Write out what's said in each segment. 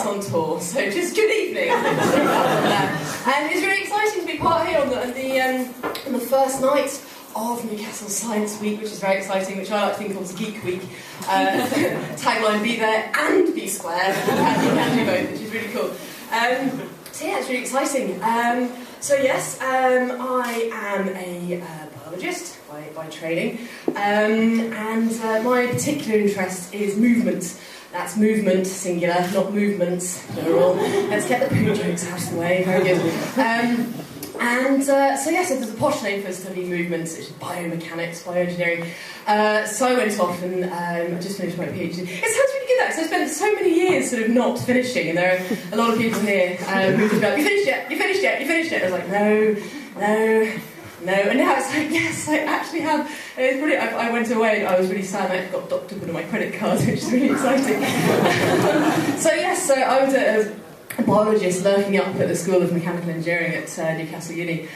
on tour, so just good evening. And it's really exciting to be part here on the first night of Newcastle Science Week, which is very exciting, which I like to think of as Geek Week. Tagline, be there and be square. You can do both, which is really cool. So yeah, it's really exciting. So yes, I am a biologist by training, and my particular interest is movement. That's movement, singular, not movements, plural. Let's get the poo jokes out of the way, very good. So yes, there's a posh name for studying movements, which is biomechanics, bioengineering. So I went off and I just finished my PhD. It sounds really good, because I spent so many years sort of not finishing, and there are a lot of people here who just go, you finished yet? You finished yet? You finished yet? I was like, no. And now it's like, yes, I actually have. And it's brilliant. I went away and I was really sad. I got docked up on my credit card, which is really exciting. So I was a biologist lurking up at the School of Mechanical Engineering at Newcastle Uni.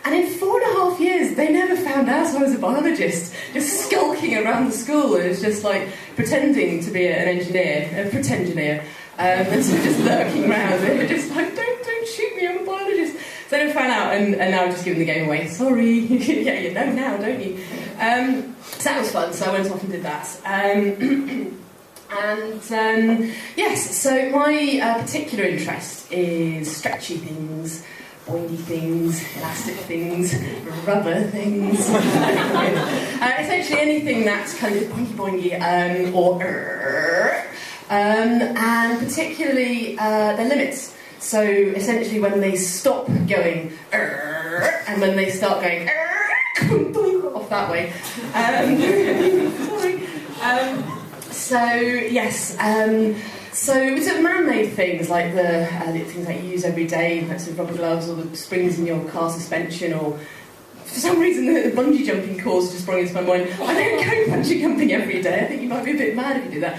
And in 4.5 years, they never found out I was a biologist, just skulking around the school. And it's just like pretending to be an engineer, a pretengineer, and so just lurking around. And they're just like, don't shoot me, I'm a biologist. So they found out, and now I've just given the game away. Sorry, yeah, you know now, don't you? So that was fun. So I went off and did that. Yes, so my particular interest is stretchy things, boingy things, elastic things, rubber things. Essentially anything that's kind of boingy, and particularly their limits. So essentially when they stop going and when they start going off that way. Sorry. So it's sort of man-made things like the things that you use every day, like sort of rubber gloves or the springs in your car suspension, or for some reason the bungee jumping course just sprung into my mind. I don't go bungee jumping every day. I think you might be a bit mad if you do that.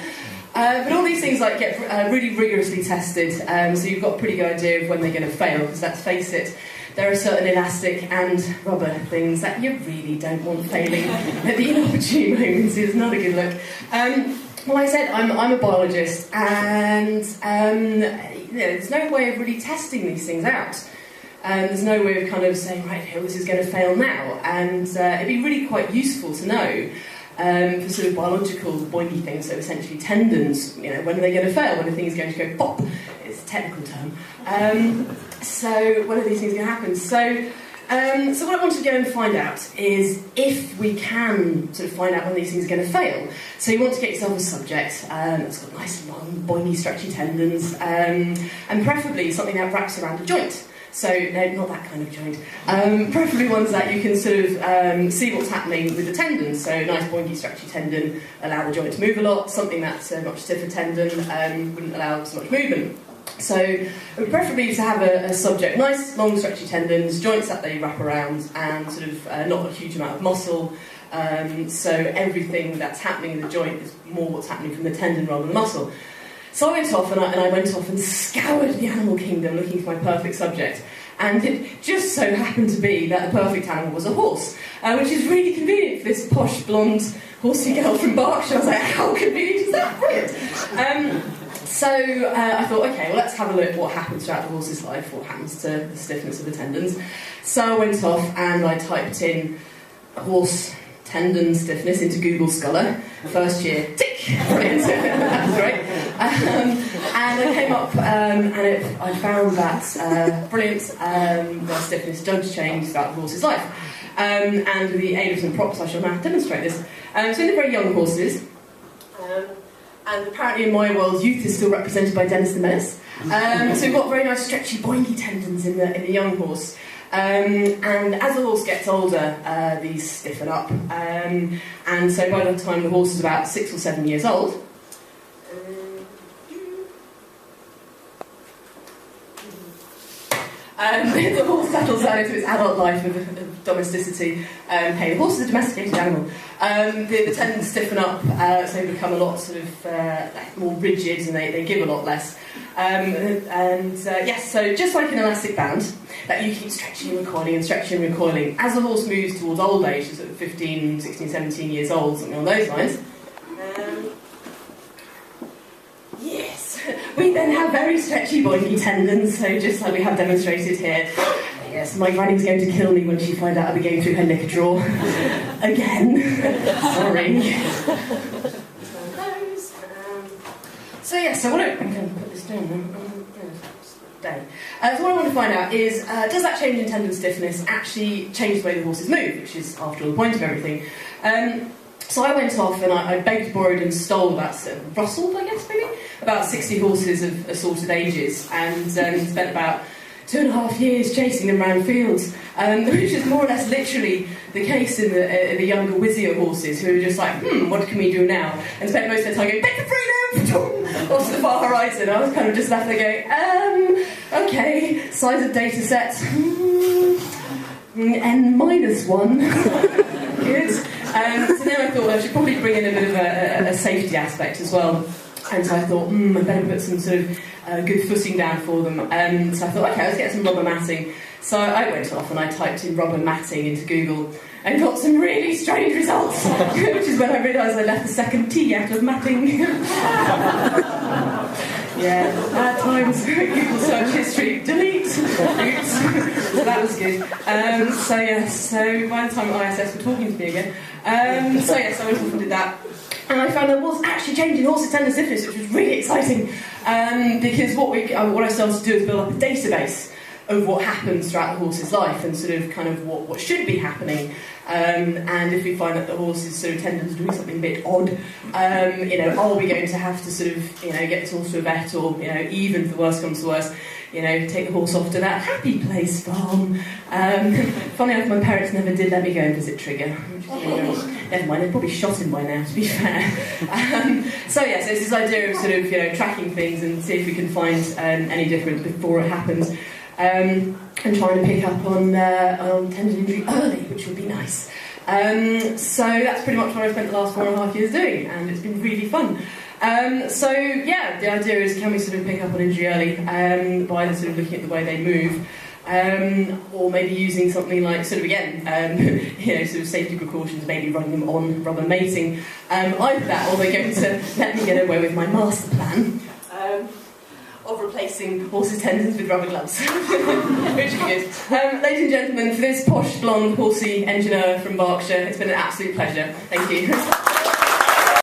But all these things like get really rigorously tested, so you've got a pretty good idea of when they're going to fail, because let's face it, there are certain elastic and rubber things that you really don't want failing at the inopportune moments. It's not a good look. Well, like I said, I'm a biologist, and there's no way of really testing these things out. There's no way of kind of saying, right, okay, well, this is going to fail now, and it'd be really quite useful to know. For sort of biological boingy things, so essentially tendons, when are they going to fail? When are things going to go pop? It's a technical term. So when are these things going to happen? So what I want to go and find out is if we can sort of find out when these things are going to fail. So you want to get yourself a subject that's got nice long, boingy, stretchy tendons, and preferably something that wraps around a joint. So, no, not that kind of joint. Preferably ones that you can sort of see what's happening with the tendons. So, nice boingy, stretchy tendon, allow the joint to move a lot. Something that's a much stiffer tendon wouldn't allow so much movement. So, preferably to have a subject, nice, long, stretchy tendons, joints that they wrap around, and sort of not a huge amount of muscle. So, everything that's happening in the joint is more what's happening from the tendon rather than muscle. So I went off and I went off and scoured the animal kingdom looking for my perfect subject. And it just so happened to be that the perfect animal was a horse, which is really convenient for this posh, blonde, horsey girl from Berkshire. I was like, how convenient is that? Brilliant. So I thought, okay, well, let's have a look at what happens throughout the horse's life, what happens to the stiffness of the tendons. So I went off and I typed in horse tendon stiffness into Google Scholar. First year, tick! Brilliant. That was great. And I came up and I found that brilliant, the stiffness does change throughout the horse's life. And with the aid of some props, I shall now demonstrate this. So in the very young horses, and apparently in my world, youth is still represented by Dennis the Menace. So we've got very nice stretchy, boingy tendons in the young horse. And as the horse gets older, these stiffen up. And so by the time the horse is about 6 or 7 years old, the horse settles down into its adult life of domesticity. Hey, the horse is a domesticated animal. The tendons stiffen up, so they become a lot sort of more rigid, and they give a lot less. Yes, so just like an elastic band that you keep stretching and recoiling and stretching and recoiling, as the horse moves towards old age, sort of 15, 16, 17 years old, something on those lines. Yes, we then have very stretchy boingy tendons, so just like we have demonstrated here. Yes, my granny's going to kill me when she finds out I'll be going through her knicker drawer. Again. Sorry. So yeah, so I'm going to put this down now. So what I want to find out is, does that change in tendon stiffness actually change the way the horses move, which is, after all, the point of everything. So I went off and I begged, borrowed and stole about, rustled, I guess, maybe, about 60 horses of assorted ages, and spent about 2.5 years chasing them around fields, which is more or less literally the case in the younger, whizzier horses, who were just like, what can we do now? And spent most of their time going, bit for freedom, off to the far horizon. I was kind of just left there going, okay, size of data set, N-1. Good. So then I thought I should probably bring in a bit of a safety aspect as well. And so I thought, I better put some sort of good footing down for them. So I thought, okay, let's get some rubber matting. So I went off and I typed in rubber matting into Google and got some really strange results, which is when I realised I left the second T out of matting. Yeah, bad times. Google search history, delete. Oops. So that was good. So yes, so by the time ISS were talking to me again, I went off and did that. And I found there was actually change in horses' tendon stiffness, which was really exciting, because what I started to do is build up a database of what happens throughout the horse's life and sort of kind of what should be happening. And if we find that the horse's sort of tendons are doing something a bit odd, are we going to have to sort of, get this horse to a vet, or, even if the worst comes to worst, take the horse off to that happy place farm. Funny enough, my parents never did let me go and visit Trigger. Never mind, they'd probably shot him by now, to be fair. So it's this idea of sort of, tracking things and see if we can find any difference before it happens. And trying to pick up on tendon injury early, which would be nice. So that's pretty much what I spent the last 4.5 years doing, and it's been really fun. The idea is, can we sort of pick up on injury early by sort of looking at the way they move, or maybe using something like sort of sort of safety precautions, maybe running them on rubber mating. Either that, or they're going to let me get away with my master plan. Of replacing horses' tendons with rubber gloves, which would be good. Ladies and gentlemen, for this posh, blonde, horsey engineer from Berkshire, it's been an absolute pleasure. Thank you.